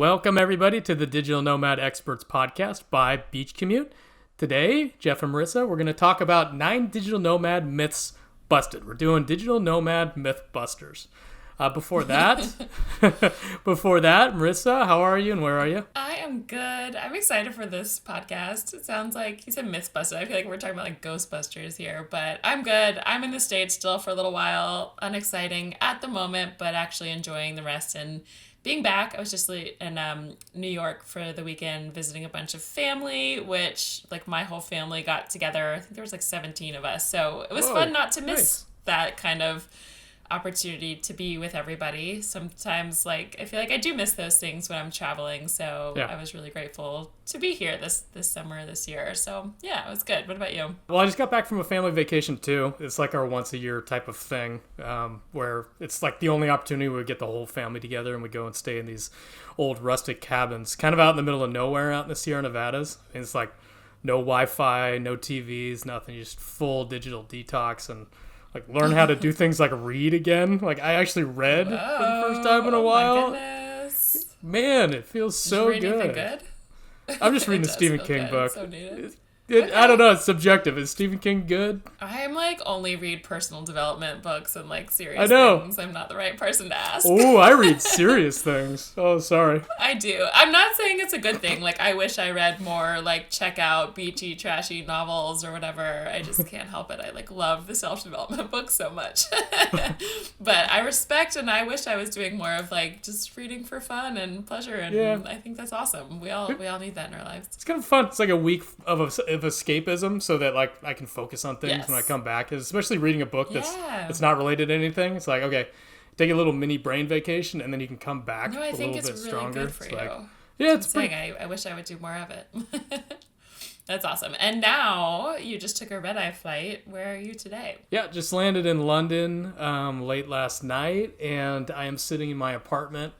Welcome everybody to the Digital Nomad Experts Podcast by Commute. Today, Jeff and Marissa, we're going to talk about 9 digital nomad myths busted. We're doing digital nomad myth busters. Before that, Marissa, how are you and where are you? I am good. I'm excited for this podcast. It sounds like you said Mythbusters. I feel like we're talking about like Ghostbusters here, but I'm good. I'm in the States still for a little while. Unexciting at the moment, but actually enjoying the rest and being back. I was just in New York for the weekend visiting a bunch of family, which like my whole family got together. I think there was like 17 of us. So it was fun not to miss that kind of opportunity to be with everybody. Sometimes like I feel like I do miss those things when I'm traveling, so I was really grateful to be here this summer this year. So yeah, it was good. What about you? Well, I just got back from a family vacation too. It's like our once a year type of thing, where it's like the only opportunity we get the whole family together and we go and stay in these old rustic cabins kind of out in the middle of nowhere out in the Sierra Nevadas. And it's like no Wi-Fi, no TVs, nothing, just full digital detox and like learn how to do things like read again. Like I actually read for the first time in a while. My goodness. Man, it feels so good. Anything good? I'm just reading the Stephen King book. So needed. I don't know. It's subjective. Is Stephen King good? I'm like only read personal development books and like serious things. I'm not the right person to ask. Oh, I read serious things. Oh, sorry. I do. I'm not saying it's a good thing. Like I wish I read more like check out beachy, trashy novels or whatever. I just can't help it. I like love the self-development books so much. But I respect and I wish I was doing more of like just reading for fun and pleasure. And I think that's awesome. We all need that in our lives. It's kind of fun. It's like a week of escapism so that like I can focus on things when I come back, especially reading a book that's not related to anything. It's like, okay, take a little mini brain vacation and then you can come back I think it's really stronger. Good for it's you. like, yeah, it's pretty... I wish I would do more of it. That's awesome. And now you just took a red-eye flight. Where are you today? Yeah, just landed in London late last night and I am sitting in my apartment.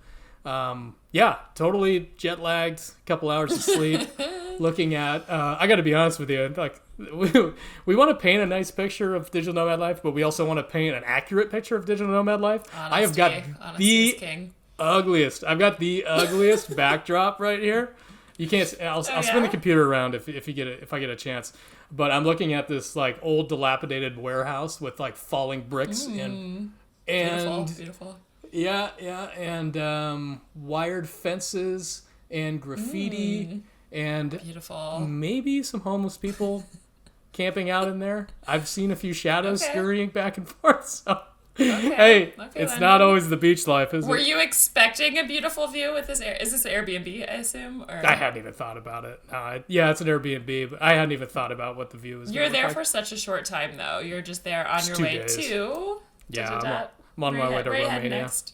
Totally jet lagged, a couple hours of sleep. Looking at, I got to be honest with you, like we want to paint a nice picture of digital nomad life, but we also want to paint an accurate picture of digital nomad life. I have got ugliest. I've got the ugliest backdrop right here. You can't. I'll spin the computer around if I get a chance. But I'm looking at this like old dilapidated warehouse with like falling bricks and beautiful. Yeah, and wired fences and graffiti. And beautiful. Maybe some homeless people camping out in there. I've seen a few shadows scurrying back and forth. So, it's not always the beach life, is it? Were you expecting a beautiful view with this? Is this Airbnb, I assume? Or? I hadn't even thought about it. It's an Airbnb, but I hadn't even thought about what the view is. You're there for such a short time, though. You're just there on your way to... Yeah, I'm on my way to Romania. Next.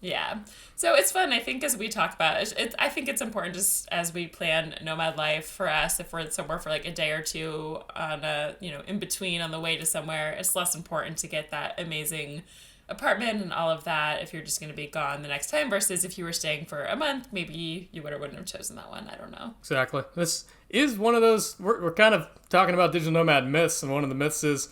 Yeah. So it's fun, I think, as we talk about it. I think it's important just as we plan nomad life for us, if we're somewhere for like a day or two on in between on the way to somewhere, it's less important to get that amazing apartment and all of that if you're just going to be gone the next time versus if you were staying for a month, maybe you wouldn't have chosen that one. I don't know. Exactly. This is one of those, we're kind of talking about digital nomad myths, and one of the myths is,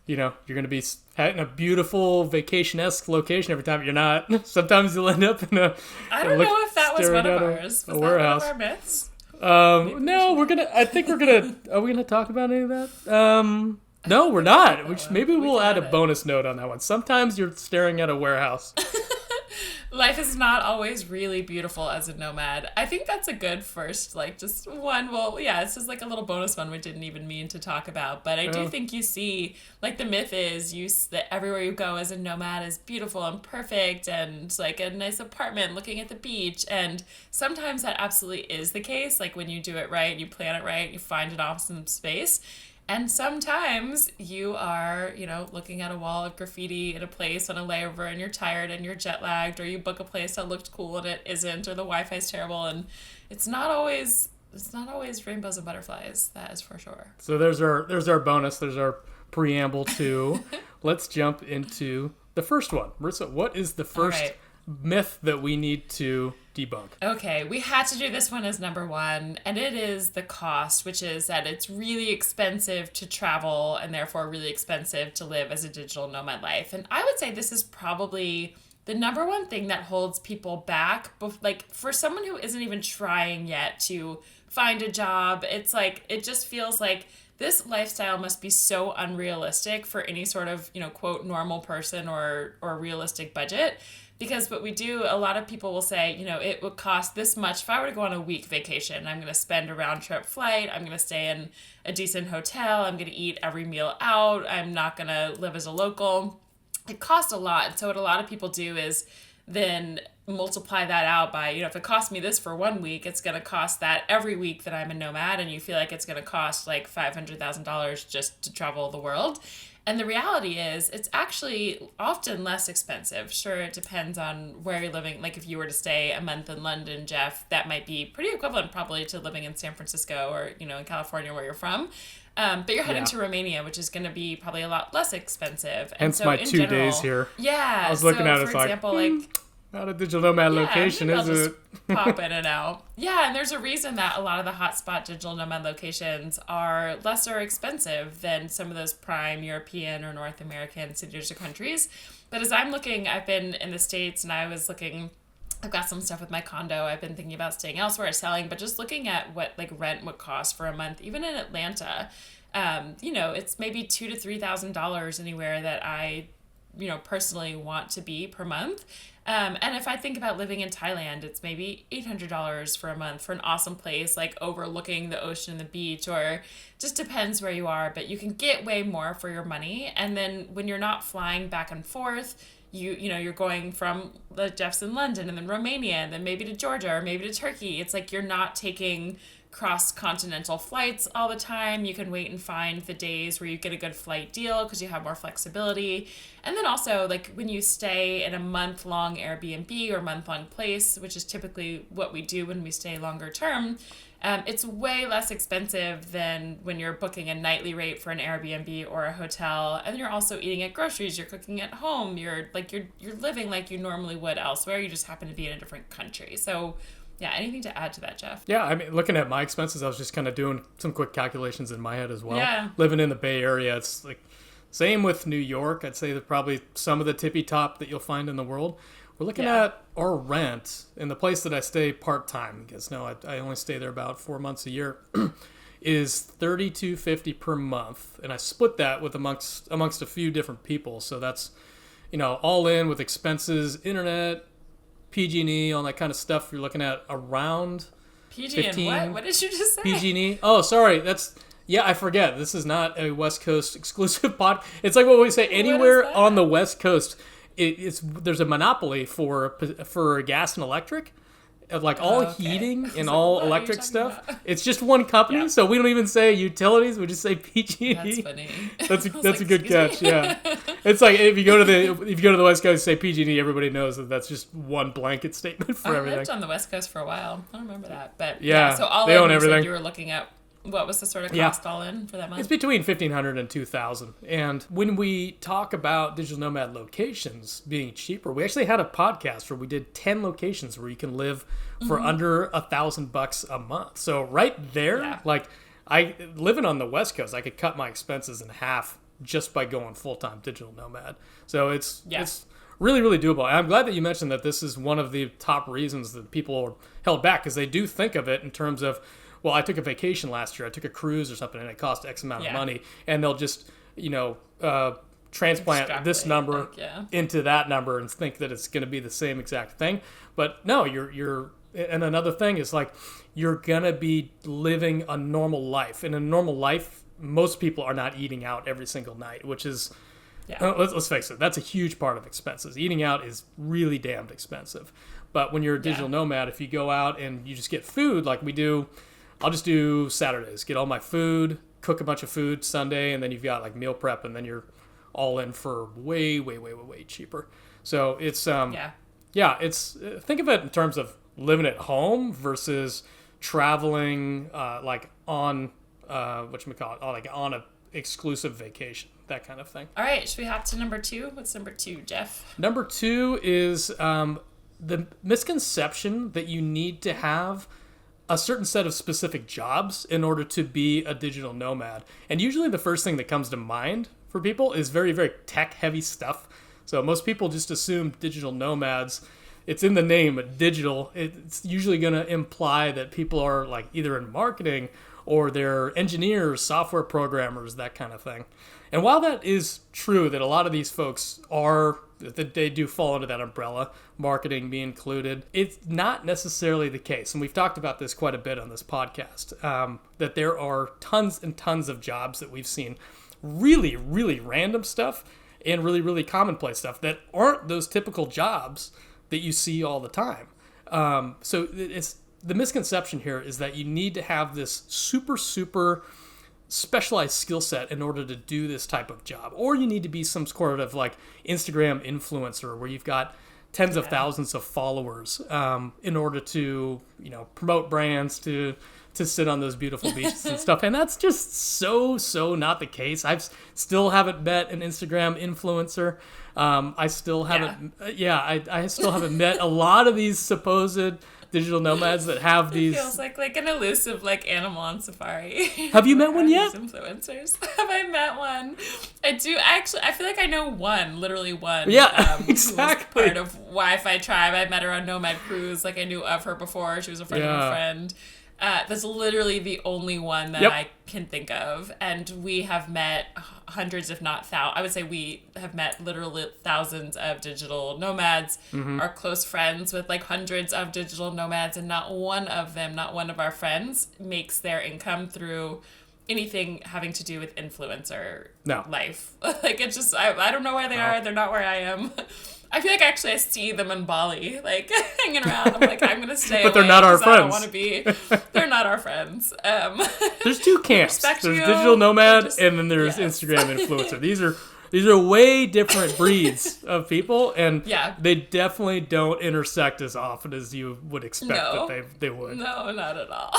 you're going to be in a beautiful vacation-esque location every time. You're not. Sometimes you'll end up in a... I don't know if that was one of ours. Was that warehouse. One of our myths? No, are we gonna talk about any of that? No, we're not. Maybe we'll add a bonus note on that one. Sometimes you're staring at a warehouse. Life is not always really beautiful as a nomad. I think that's a good first, just one. Well, yeah, it's just like a little bonus one we didn't even mean to talk about. But I do think you see, the myth is that everywhere you go as a nomad is beautiful and perfect and like a nice apartment looking at the beach. And sometimes that absolutely is the case. Like when you do it right, you plan it right, you find an awesome space. And sometimes you are, looking at a wall of graffiti in a place on a layover and you're tired and you're jet lagged, or you book a place that looked cool and it isn't, or the Wi-Fi's terrible, and it's not always rainbows and butterflies. That is for sure. So there's our bonus. There's our preamble to. Let's jump into the first one. Marissa, what is the first myth that we need to debunk? Okay, we had to do this one as number one, and it is the cost, which is that it's really expensive to travel and therefore really expensive to live as a digital nomad life. And I would say this is probably the number one thing that holds people back, like for someone who isn't even trying yet to find a job, it's like, it just feels like this lifestyle must be so unrealistic for any sort of, quote, normal person or realistic budget. Because what we do, a lot of people will say, it would cost this much. If I were to go on a week vacation, I'm going to spend a round trip flight. I'm going to stay in a decent hotel. I'm going to eat every meal out. I'm not going to live as a local. It costs a lot. So what a lot of people do is then multiply that out by, if it costs me this for 1 week, it's going to cost that every week that I'm a nomad. And you feel like it's going to cost like $500,000 just to travel the world. And the reality is, it's actually often less expensive. Sure, it depends on where you're living. Like if you were to stay a month in London, Jeff, that might be pretty equivalent probably to living in San Francisco or, in California where you're from. But you're heading to Romania, which is going to be probably a lot less expensive. And hence so my 2 days here. Yeah. I was looking at it, for example, not a digital nomad location, is it? Pop in and out. Yeah, and there's a reason that a lot of the hotspot digital nomad locations are lesser expensive than some of those prime European or North American cities or countries. But as I'm looking, I've been in the States and I was looking, I've got some stuff with my condo. I've been thinking about staying elsewhere, selling, but just looking at what like rent would cost for a month, even in Atlanta, it's maybe $2,000 to $3,000 anywhere that I, personally want to be per month. And if I think about living in Thailand, it's maybe $800 for a month for an awesome place, like overlooking the ocean and the beach, or just depends where you are, but you can get way more for your money. And then when you're not flying back and forth, you're going from the Jeff's in London and then Romania and then maybe to Georgia or maybe to Turkey. It's like you're not taking cross-continental flights all the time. You can wait and find the days where you get a good flight deal because you have more flexibility. And then also, like when you stay in a month-long Airbnb or month-long place, which is typically what we do when we stay longer term, it's way less expensive than when you're booking a nightly rate for an Airbnb or a hotel. And you're also eating at groceries, you're cooking at home, you're living like you normally would elsewhere. You just happen to be in a different country. So yeah, anything to add to that, Jeff? Yeah, I mean, looking at my expenses, I was just kind of doing some quick calculations in my head as well. Yeah. Living in the Bay Area, it's like same with New York. I'd say that probably some of the tippy top that you'll find in the world. We're looking at our rent in the place that I stay part-time, because I only stay there about 4 months a year, is $32.50 per month. And I split that with amongst a few different people. So that's, all in with expenses, internet, PG&E, all that kind of stuff. You're looking at around PG and what? What did you just say? PG&E. Oh, sorry. I forget. This is not a West Coast exclusive pod. It's like what we say, anywhere on the West Coast, there's a monopoly for gas and electric. Like all heating and all electric stuff, it's just one company. So we don't even say utilities; we just say PG&E. That's funny. That's a good catch. Yeah, it's like if you go to the West Coast, say PG&E, everybody knows that that's just one blanket statement for everything. I lived on the West Coast for a while. I don't remember that, but yeah. So all they in, own everything. You were looking at. What was the sort of cost all in for that month? It's between $1,500 and $2,000. And when we talk about digital nomad locations being cheaper, we actually had a podcast where we did 10 locations where you can live for under $1,000 a month. So right there, like living on the West Coast, I could cut my expenses in half just by going full-time digital nomad. So it's really, really doable. And I'm glad that you mentioned that this is one of the top reasons that people are held back, because they do think of it in terms of, well, I took a vacation last year, I took a cruise or something, and it cost X amount of money, and they'll just, transplant this number into that number and think that it's going to be the same exact thing. But no, and another thing is like, you're going to be living a normal life. In a normal life, most people are not eating out every single night, which is, let's face it, that's a huge part of expenses. Eating out is really damned expensive. But when you're a digital nomad, if you go out and you just get food like we do, I'll just do Saturdays, get all my food, cook a bunch of food Sunday, and then you've got like meal prep, and then you're all in for way, way, way, way, way cheaper. So it's, it's, think of it in terms of living at home versus traveling, like on, like on a exclusive vacation, that kind of thing. All right, should we hop to number 2? What's number 2, Jeff? Number 2 is the misconception that you need to have a certain set of specific jobs in order to be a digital nomad. And usually the first thing that comes to mind for people is very, very tech-heavy stuff. So most people just assume digital nomads. It's in the name, digital. It's usually going to imply that people are like either in marketing or they're engineers, software programmers, that kind of thing. And while that is true that a lot of these folks are, that they do fall into that umbrella, marketing being included, it's not necessarily the case. And we've talked about this quite a bit on this podcast, that there are tons and tons of jobs that we've seen, really, really random stuff and really, really commonplace stuff that aren't those typical jobs that you see all the time. So it's the misconception here is that you need to have this super specialized skill set in order to do this type of job, or you need to be some sort of like Instagram influencer where you've got tens of thousands of followers in order to, you know, promote brands, to sit on those beautiful beaches and stuff. And that's just so not the case. Still haven't met an Instagram influencer. I still haven't, I still haven't met a lot of these supposed digital nomads that have these. It feels like an elusive like animal on safari. Have you met one yet? Influencers. Have I met one? I do actually. I feel like I know one, literally one. Yeah, exactly. Who was part of Wi-Fi Tribe. I met her on Nomad Cruise. Like I knew of her before. She was a friend of a friend. That's literally the only one that I can think of. And we have met hundreds, if not thousands. I would say we have met literally thousands of digital nomads, are close friends with like hundreds of digital nomads, and not one of them, not one of our friends, makes their income through anything having to do with influencer life. Like it's just, I don't know where they are. They're not where I am. I feel like actually I see them in Bali, like hanging around. I'm like, I'm gonna stay. But they're not our friends. I don't want to be. They're not our friends. There's two camps. There's digital nomad, and then there's Instagram influencer. These are way different breeds of people, and they definitely don't intersect as often as you would expect that they would. No, not at all.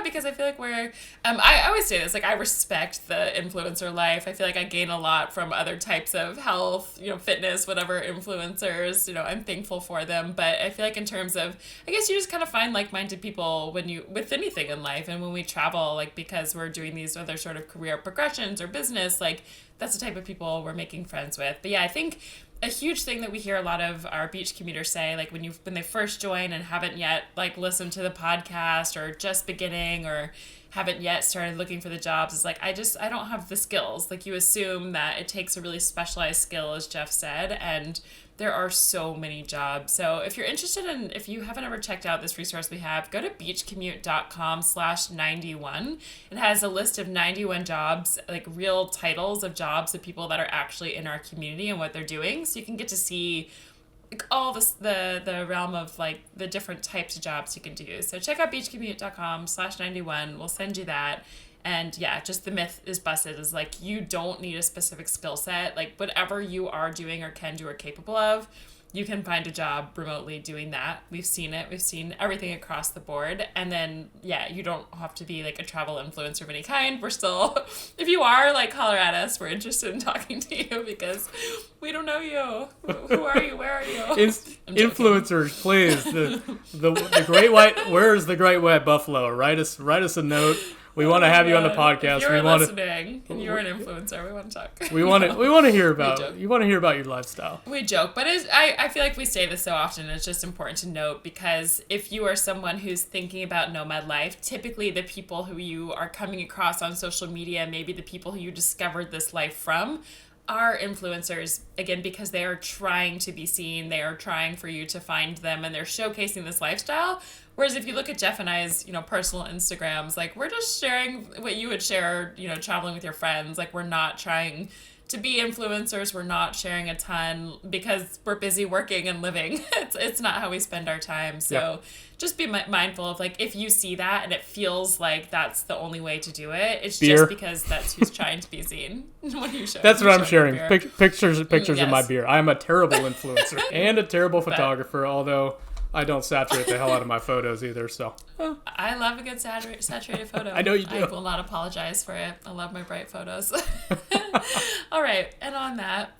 Because I feel like we're. I always say this. Like I respect the influencer life. I feel like I gain a lot from other types of health, fitness, whatever influencers. I'm thankful for them, but I feel like in terms of, I guess you just kind of find like-minded people with anything in life, and when we travel, like because we're doing these other sort of career progressions or business, like. That's the type of people we're making friends with. But I think a huge thing that we hear a lot of our beach commuters say, like when they first join and haven't yet like listened to the podcast or just beginning or haven't yet started looking for the jobs, is like, I don't have the skills. Like you assume that it takes a really specialized skill, as Jeff said, and there are so many jobs. So if you're interested in, if you haven't ever checked out this resource we have, go to beachcommute.com/91. It has a list of 91 jobs, like real titles of jobs of people that are actually in our community and what they're doing. So you can get to see like all this, the realm of like the different types of jobs you can do. So check out beachcommute.com/91. We'll send you that. And just the myth is busted, is like you don't need a specific skill set. Like whatever you are doing or can do or capable of, you can find a job remotely doing that. We've seen it. We've seen everything across the board. And then, you don't have to be like a travel influencer of any kind. We're still, if you are, like holler at us. We're interested in talking to you because we don't know you. Who are you? Where are you? Influencers, please. The great white, where's the great white buffalo? Write us a note. We want to have you on the podcast. If you're listening and you're an influencer, we want to talk. We want to hear about you want to hear about your lifestyle. We joke, but I feel like we say this so often. It's just important to note, because if you are someone who's thinking about nomad life, typically the people who you are coming across on social media, maybe the people who you discovered this life from, are influencers, again, because they are trying to be seen. They are trying for you to find them, and they're showcasing this lifestyle. Whereas if you look at Jeff and I's, personal Instagrams, like we're just sharing what you would share, traveling with your friends. Like we're not trying to be influencers. We're not sharing a ton because we're busy working and living. It's not how we spend our time. So just be mindful of like, if you see that and it feels like that's the only way to do it, it's just because that's who's trying to be seen. When you show, that's what I'm sharing. Pictures of my beer. I am a terrible influencer and a terrible photographer, although I don't saturate the hell out of my photos either, so. I love a good saturated photo. I know you do. I will not apologize for it. I love my bright photos. All right, and on that,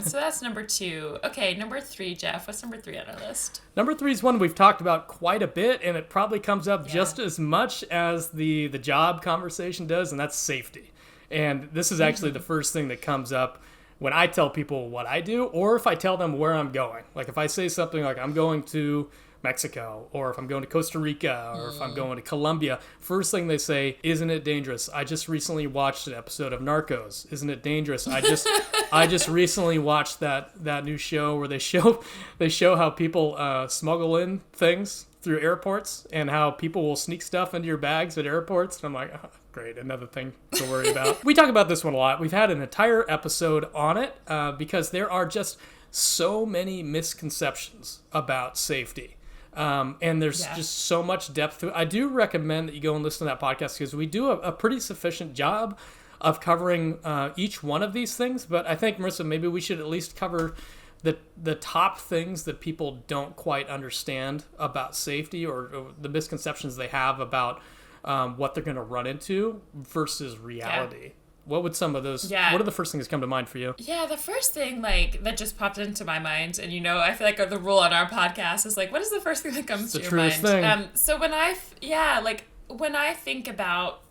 so that's number 2. Okay, number 3, Jeff. What's number 3 on our list? Number 3 is one we've talked about quite a bit, and it probably comes up just as much as the job conversation does, and that's safety. And this is actually the first thing that comes up when I tell people what I do, or if I tell them where I'm going. Like if I say something like I'm going to Mexico, or if I'm going to Costa Rica, or if I'm going to Colombia, first thing they say, isn't it dangerous? I just recently watched an episode of Narcos. Isn't it dangerous? I just recently watched that new show where they show how people smuggle in things through airports and how people will sneak stuff into your bags at airports. And I'm like, oh, great, another thing to worry about. We talk about this one a lot. We've had an entire episode on it because there are just so many misconceptions about safety. And there's just so much depth to it. I do recommend that you go and listen to that podcast because we do a pretty sufficient job of covering each one of these things. But I think, Marissa, maybe we should at least cover the top things that people don't quite understand about safety, or the misconceptions they have about what they're going to run into versus reality. Yeah. What would some of those, what are the first things that come to mind for you? Yeah, the first thing that just popped into my mind, and I feel like the rule on our podcast is what is the first thing that comes to your mind? Thing. So when I think about,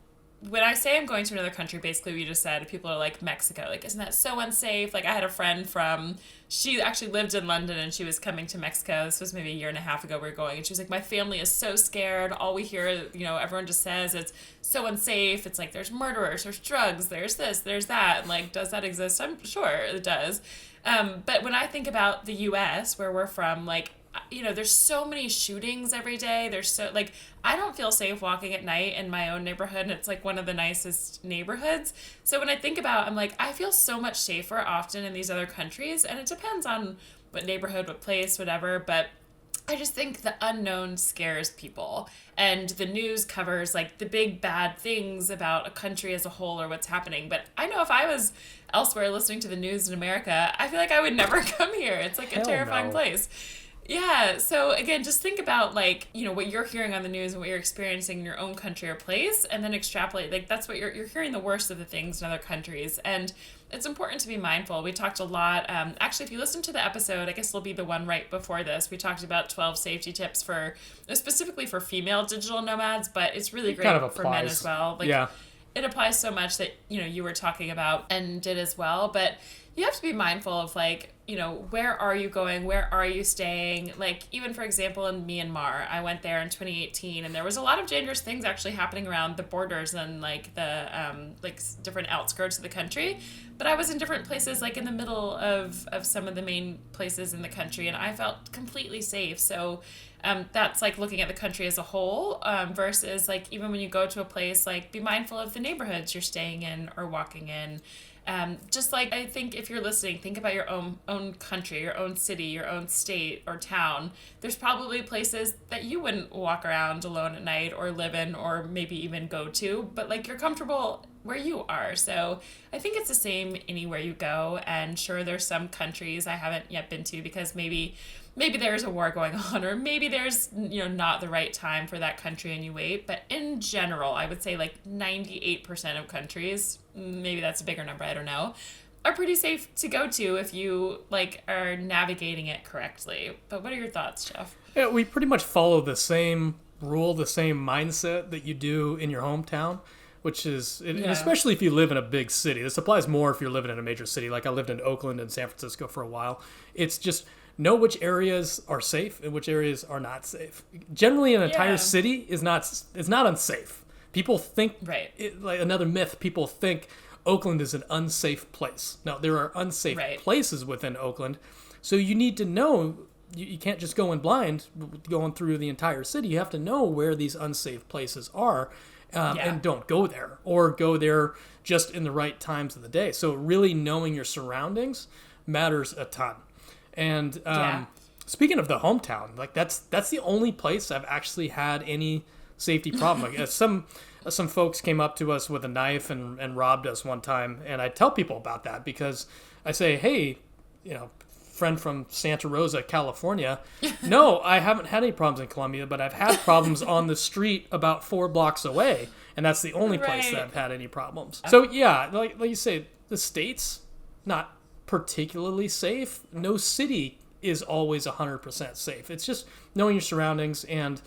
when I say I'm going to another country, basically we just said, people are like, Mexico, isn't that so unsafe? I had a friend she actually lived in London and she was coming to Mexico. This was maybe a year and a half ago we were going. And she was like, my family is so scared. All we hear, everyone just says it's so unsafe. It's there's murderers, there's drugs, there's this, there's that. And does that exist? I'm sure it does. But when I think about the US, where we're from, there's so many shootings every day. There's so, I don't feel safe walking at night in my own neighborhood, and it's one of the nicest neighborhoods. So when I think about, I'm I feel so much safer often in these other countries, and it depends on what neighborhood, what place, whatever, but I just think the unknown scares people, and the news covers the big bad things about a country as a whole or what's happening. But I know if I was elsewhere listening to the news in America, I feel I would never come here. It's a terrifying place. Yeah, so again, just think about what you're hearing on the news and what you're experiencing in your own country or place, and then extrapolate. That's what you're hearing, the worst of the things in other countries, and it's important to be mindful. We talked a lot. Actually, if you listen to the episode, I guess it'll be the one right before this. We talked about 12 safety tips specifically for female digital nomads, but it's really great for men as well. It applies so much that you were talking about and did as well, but you have to be mindful of where are you going? Where are you staying? Even for example, in Myanmar, I went there in 2018 and there was a lot of dangerous things actually happening around the borders and the different outskirts of the country. But I was in different places, in the middle of some of the main places in the country, and I felt completely safe. So that's looking at the country as a whole versus even when you go to a place, be mindful of the neighborhoods you're staying in or walking in. Just I think if you're listening, think about your own country, your own city, your own state or town. There's probably places that you wouldn't walk around alone at night or live in or maybe even go to, but you're comfortable where you are. So I think it's the same anywhere you go. And sure, there's some countries I haven't yet been to because maybe there's a war going on, or maybe there's not the right time for that country and you wait. But in general, I would say 98% of countries, maybe that's a bigger number, I don't know, are pretty safe to go to if you are navigating it correctly. But what are your thoughts, Jeff? Yeah, we pretty much follow the same rule, the same mindset that you do in your hometown, which is, and especially if you live in a big city. This applies more if you're living in a major city. I lived in Oakland and San Francisco for a while. It's just know which areas are safe and which areas are not safe. Generally, an entire city is not unsafe. People think, another myth, people think Oakland is an unsafe place. Now, there are unsafe places within Oakland, so you need to know, you can't just go in blind going through the entire city. You have to know where these unsafe places are, and don't go there, or go there just in the right times of the day. So really knowing your surroundings matters a ton. And speaking of the hometown, that's the only place I've actually had any safety problem. Some folks came up to us with a knife and robbed us one time, and I tell people about that because I say, hey, friend from Santa Rosa, California, no, I haven't had any problems in Colombia, but I've had problems on the street about 4 blocks away, and that's the only place that I've had any problems. So yeah, like you say, the States, not particularly safe. No city is always 100% safe. It's just knowing your surroundings, and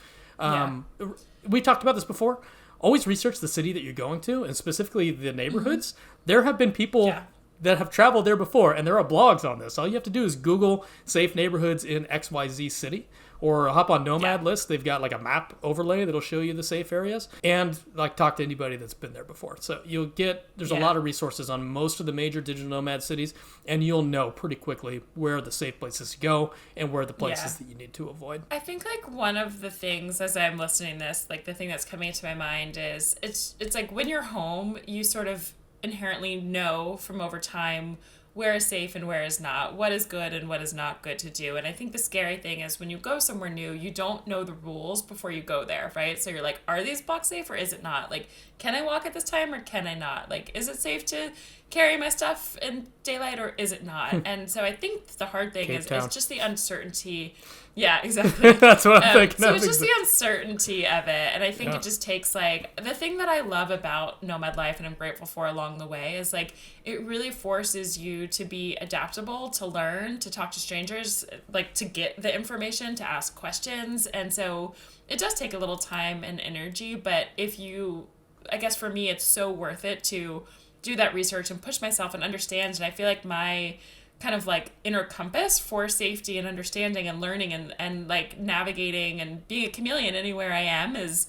we talked about this before. Always research the city that you're going to, and specifically the neighborhoods. There have been people that have traveled there before, and there are blogs on this. All you have to do is Google safe neighborhoods in XYZ city, or hop on Nomad List. They've got like a map overlay that'll show you the safe areas, and like talk to anybody that's been there before. So there's a lot of resources on most of the major digital nomad cities, and you'll know pretty quickly where the safe places to go and where the places that you need to avoid. I think like one of the things as I'm listening to this, like the thing that's coming into my mind is it's like when you're home, you sort of inherently know from over time where is safe and where is not, what is good and what is not good to do. And I think the scary thing is when you go somewhere new, you don't know the rules before you go there, right? So you're like, are these blocks safe or is it not? Like, can I walk at this time or can I not? Like, is it safe to carry my stuff in daylight or is it not? And so I think the hard thing is it's just the uncertainty. Yeah, exactly. That's what I'm thinking. So it's just the uncertainty of it. And I think it just takes like, the thing that I love about nomad life and I'm grateful for along the way is like, it really forces you to be adaptable, to learn, to talk to strangers, like to get the information, to ask questions. And so it does take a little time and energy, but I guess for me, it's so worth it to do that research and push myself and understand. And I feel like my kind of like inner compass for safety and understanding and learning and like navigating and being a chameleon anywhere I am is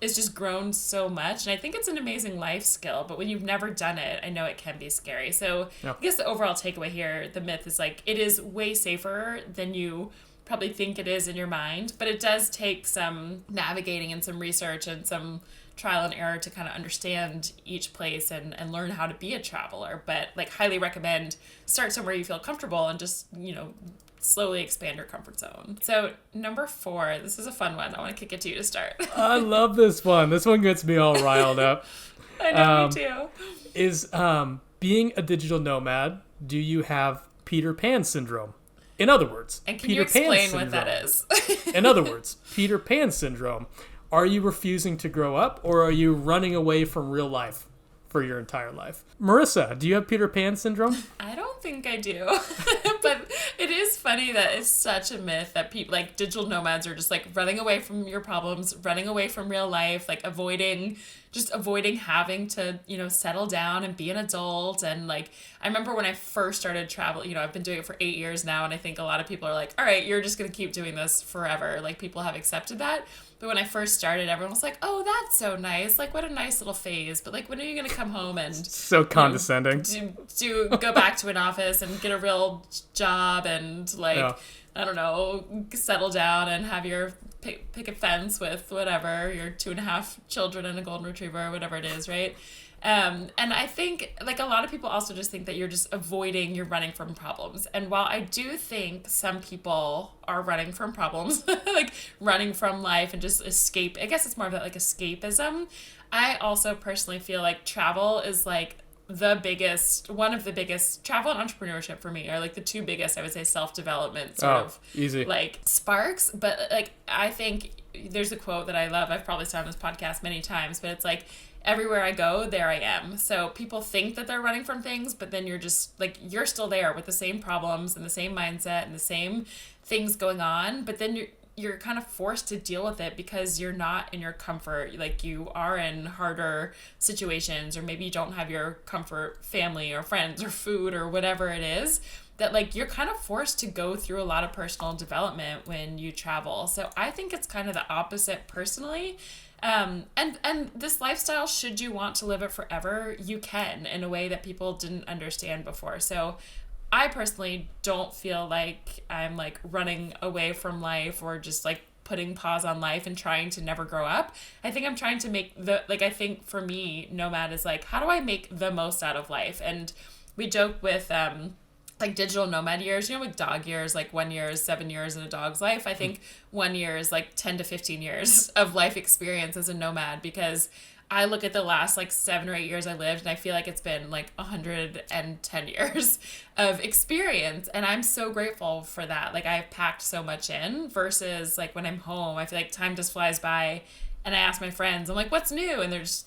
just grown so much. And I think it's an amazing life skill, but when you've never done it, I know it can be scary. So I guess the overall takeaway here, the myth is like, it is way safer than you probably think it is in your mind, but it does take some navigating and some research and some trial and error to kind of understand each place and learn how to be a traveler. But like highly recommend start somewhere you feel comfortable and just, slowly expand your comfort zone. So number 4, this is a fun one. I want to kick it to you to start. I love this one. This one gets me all riled up. I know, me too. Is being a digital nomad, do you have Peter Pan syndrome? In other words, and can you explain what that is? In other words, Peter Pan syndrome. Are you refusing to grow up, or are you running away from real life for your entire life? Marissa, do you have Peter Pan syndrome? I don't think I do. But it is funny that it's such a myth that people like digital nomads are just like running away from your problems, running away from real life, like avoiding having to, settle down and be an adult. And like, I remember when I first started travel, I've been doing it for 8 years now. And I think a lot of people are like, all right, you're just going to keep doing this forever. Like people have accepted that. But when I first started, everyone was like, oh, that's so nice. Like, what a nice little phase. But like, when are you going to come home and so condescending, go back to an office and get a real job and like, I don't know, settle down and have your pick a fence with whatever, your 2.5 children and a golden retriever or whatever it is, right? And I think like a lot of people also just think that you're just you're running from problems. And while I do think some people are running from problems, like running from life and just escape, I guess it's more of that like escapism. I also personally feel like travel is like one of the biggest travel and entrepreneurship for me are like the 2 biggest, I would say, self-development sort of easy like sparks. But like, I think there's a quote that I love. I've probably said on this podcast many times, but it's like, everywhere I go, there I am. So people think that they're running from things, but then you're just like, you're still there with the same problems and the same mindset and the same things going on. But then you're kind of forced to deal with it because you're not in your comfort. Like you are in harder situations, or maybe you don't have your comfort family or friends or food or whatever it is, that like you're kind of forced to go through a lot of personal development when you travel. So I think it's kind of the opposite personally. And this lifestyle, should you want to live it forever, you can, in a way that people didn't understand before. So I personally don't feel like I'm like running away from life or just like putting pause on life and trying to never grow up. I think I'm trying to make I think for me, nomad is like, how do I make the most out of life? And we joke with, like digital nomad years, with dog years, like 1 year is 7 years in a dog's life. I think 1 year is like 10 to 15 years of life experience as a nomad, because I look at the last like 7 or 8 years I lived and I feel like it's been like 110 years of experience. And I'm so grateful for that. Like I've packed so much in versus like when I'm home, I feel like time just flies by and I ask my friends, I'm like, what's new? And they're just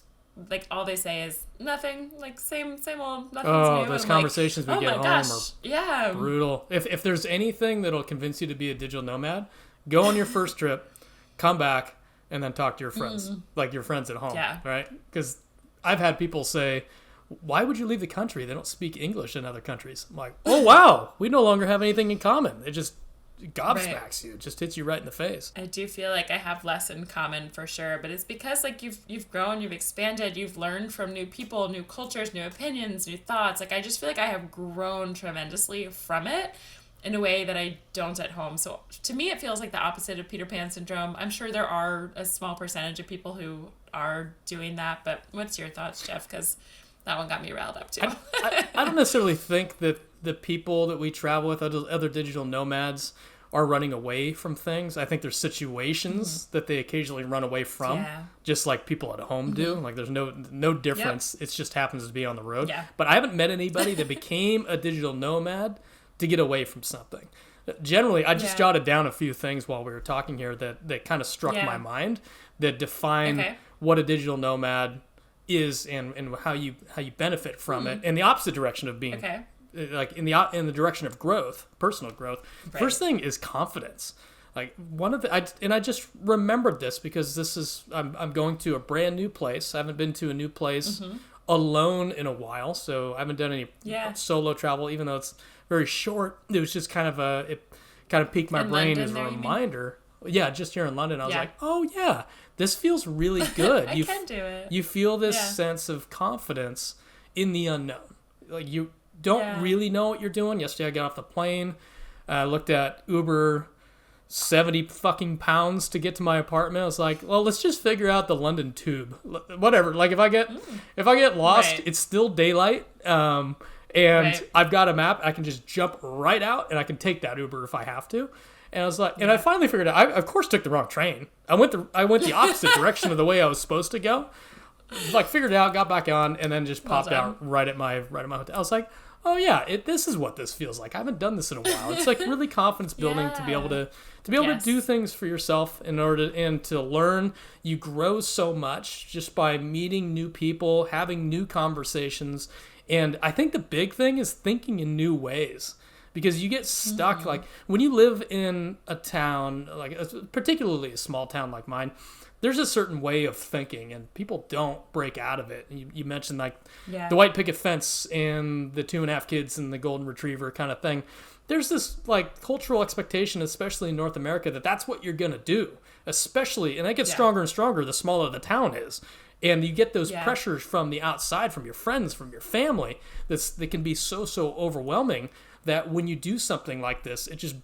like, all they say is nothing, like same old, nothing's new. Those conversations like, we get home are brutal. If there's anything that'll convince you to be a digital nomad, go on your first trip, come back, and then talk to your friends, like your friends at home, right? Because I've had people say, why would you leave the country? They don't speak English in other countries. I'm like, oh, wow, we no longer have anything in common. It just gobsmacks you. It just hits you right in the face. I do feel like I have less in common for sure, but it's because like you've grown, you've expanded, you've learned from new people, new cultures, new opinions, new thoughts. Like I just feel like I have grown tremendously from it in a way that I don't at home. So to me, it feels like the opposite of Peter Pan syndrome. I'm sure there are a small percentage of people who are doing that, but what's your thoughts, Jeff? Because that one got me riled up too. I don't necessarily think that the people that we travel with, other digital nomads, are running away from things. I think there's situations that they occasionally run away from, just like people at home do. Like there's no difference. It just happens to be on the road. Yeah. But I haven't met anybody that became a digital nomad to get away from something. Generally, I just jotted down a few things while we were talking here that kind of struck my mind that define what a digital nomad is and how you benefit from it, and the opposite direction of being like in the direction of growth, personal growth. Right. First thing is confidence. Like one of the I just remembered this because this is I'm going to a brand new place. I haven't been to a new place alone in a while, so I haven't done any solo travel, even though it's very short. It was just kind of it kind of piqued my brain as a reminder. Yeah, just here in London, I was like, oh yeah, this feels really good. I can do it. You feel this sense of confidence in the unknown. Like you don't really know what you're doing. Yesterday I got off the plane, looked at Uber, 70 fucking pounds to get to my apartment. I was like, well, let's just figure out the London tube. Whatever. Like if I get lost, it's still daylight. And I've got a map. I can just jump right out and I can take that Uber if I have to. And I was like, and I finally figured out, I of course took the wrong train. I went the opposite direction of the way I was supposed to go. Like figured it out, got back on, and then just popped out right at my hotel. I was like, oh yeah, this is what this feels like. I haven't done this in a while. It's like really confidence building to be able to do things for yourself to learn. You grow so much just by meeting new people, having new conversations. And I think the big thing is thinking in new ways. Because you get stuck, like when you live in a town, like particularly a small town like mine, there's a certain way of thinking and people don't break out of it. You mentioned like the white picket fence and the 2.5 kids and the golden retriever kind of thing. There's this like cultural expectation, especially in North America, that that's what you're going to do, especially, and that gets stronger and stronger the smaller the town is. And you get those pressures from the outside, from your friends, from your family, that can be so overwhelming that when you do something like this, it just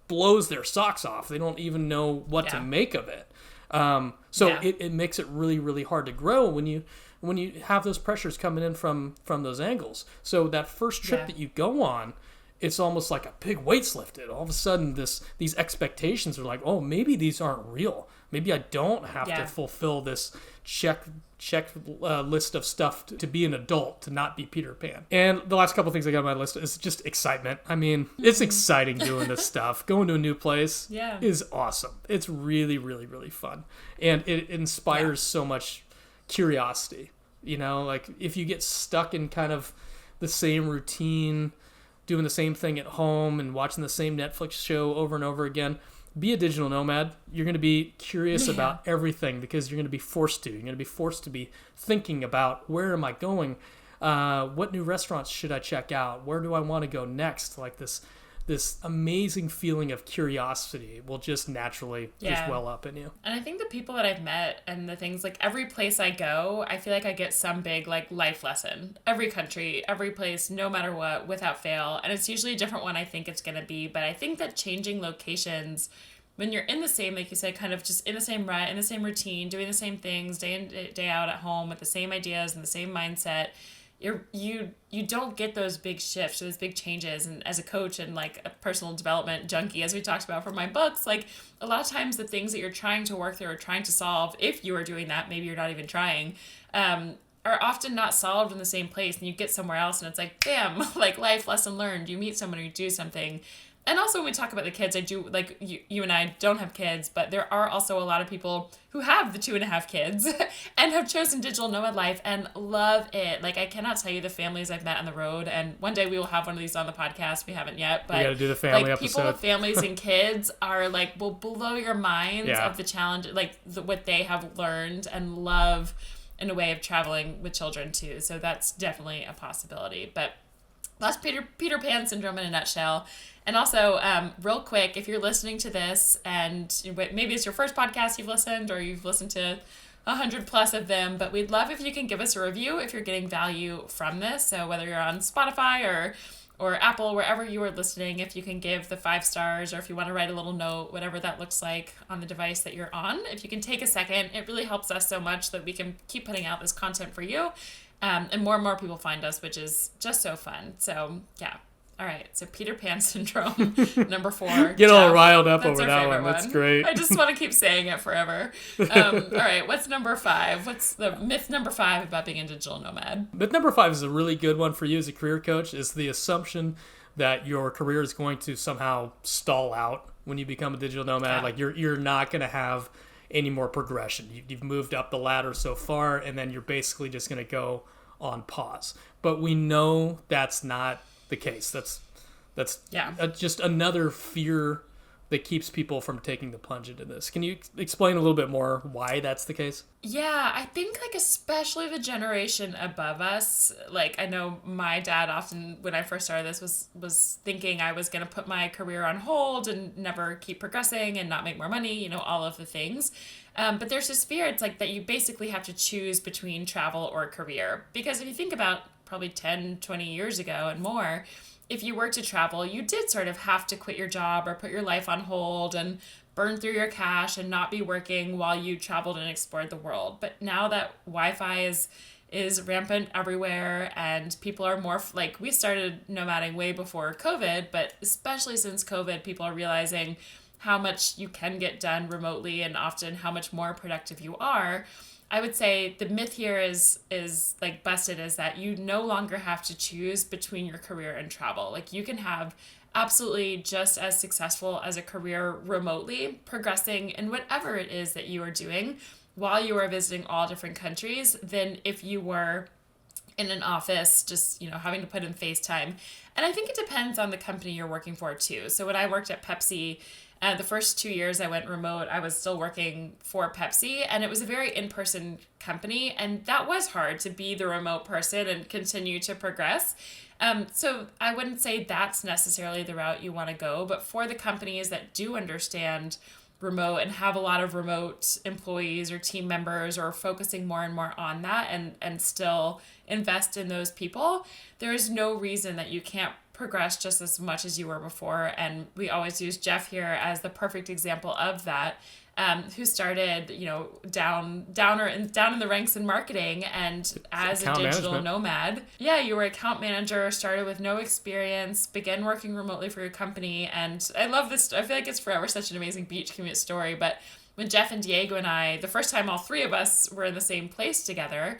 blows their socks off. They don't even know what to make of it. It makes it really, really hard to grow when you have those pressures coming in from those angles. So that first trip that you go on, it's almost like a big weight's lifted. All of a sudden, these expectations are like, oh, maybe these aren't real. Maybe I don't have to fulfill this check list of stuff to be an adult, to not be Peter Pan. And the last couple things I got on my list is just excitement. I mean, it's exciting doing this stuff. Going to a new place is awesome. It's really, really, really fun. And it inspires so much curiosity. You know, like if you get stuck in kind of the same routine, doing the same thing at home and watching the same Netflix show over and over again, be a digital nomad. You're going to be curious about everything because you're going to be forced to. You're going to be forced to be thinking about, where am I going? What new restaurants should I check out? Where do I want to go next? Like this amazing feeling of curiosity will just naturally just well up in you. And I think the people that I've met and the things, like every place I go, I feel like I get some big like life lesson. Every country, every place, no matter what, without fail. And it's usually a different one I think it's going to be. But I think that changing locations, when you're in the same, like you said, kind of just in the same rut, in the same routine, doing the same things day in, day out at home with the same ideas and the same mindset, you don't get those big shifts, those big changes. And as a coach and like a personal development junkie, as we talked about for my books, like a lot of times the things that you're trying to work through or trying to solve, if you are doing that, maybe you're not even trying, are often not solved in the same place. And you get somewhere else and it's like, bam, like life lesson learned. You meet someone or you do something. And also when we talk about the kids, I do, like, you and I don't have kids, but there are also a lot of people who have the 2.5 kids and have chosen digital nomad life and love it. Like, I cannot tell you the families I've met on the road, and one day we will have one of these on the podcast. We haven't yet, but we gotta do the family episode. People with families and kids are like, will blow your minds of the challenge, like what they have learned and love in a way of traveling with children too. So that's definitely a possibility. But that's Peter Pan syndrome in a nutshell. And also, real quick, if you're listening to this and maybe it's your first podcast you've listened, or you've listened to 100 plus of them, but we'd love if you can give us a review if you're getting value from this. So whether you're on Spotify or Apple, wherever you are listening, if you can give the 5 stars, or if you want to write a little note, whatever that looks like on the device that you're on, if you can take a second, it really helps us so much that we can keep putting out this content for you. And more people find us, which is just so fun. So yeah. All right. So Peter Pan syndrome, number 4. Get all riled up over that one. That's great. I just want to keep saying it forever. All right. What's number 5? What's the myth number 5 about being a digital nomad? Myth number 5 is a really good one for you as a career coach, is the assumption that your career is going to somehow stall out when you become a digital nomad. Like you're not going to have any more progression. You've moved up the ladder so far, and then you're basically just going to go on pause. But we know that's not the case. That's just another fear that keeps people from taking the plunge into this. Can you explain a little bit more why that's the case? Yeah, I think like especially the generation above us, like I know my dad often when I first started this was thinking I was going to put my career on hold and never keep progressing and not make more money, you know, all of the things. But there's this fear, it's like that you basically have to choose between travel or career. Because if you think about probably 10, 20 years ago and more, if you were to travel, you did sort of have to quit your job or put your life on hold and burn through your cash and not be working while you traveled and explored the world. But now that Wi-Fi is rampant everywhere and people are more like, we started nomading way before COVID, but especially since COVID, people are realizing how much you can get done remotely and often how much more productive you are. I would say the myth here is like busted, is that you no longer have to choose between your career and travel. Like you can have absolutely just as successful as a career remotely, progressing in whatever it is that you are doing while you are visiting all different countries than if you were in an office, just, you know, having to put in FaceTime. And I think it depends on the company you're working for too. So when I worked at Pepsi, the first 2 years I went remote, I was still working for Pepsi, and it was a very in-person company, and that was hard to be the remote person and continue to progress. So I wouldn't say that's necessarily the route you want to go, but for the companies that do understand remote and have a lot of remote employees or team members, or focusing more and more on that and still invest in those people, there is no reason that you can't progress just as much as you were before. And we always use Jeff here as the perfect example of that, who started, you know, down in the ranks in marketing, and as a digital nomad. Yeah, you were account manager, started with no experience, began working remotely for your company. And I love this. I feel like it's forever such an amazing beach commute story. But when Jeff and Diego and I, the first time all 3 of us were in the same place together,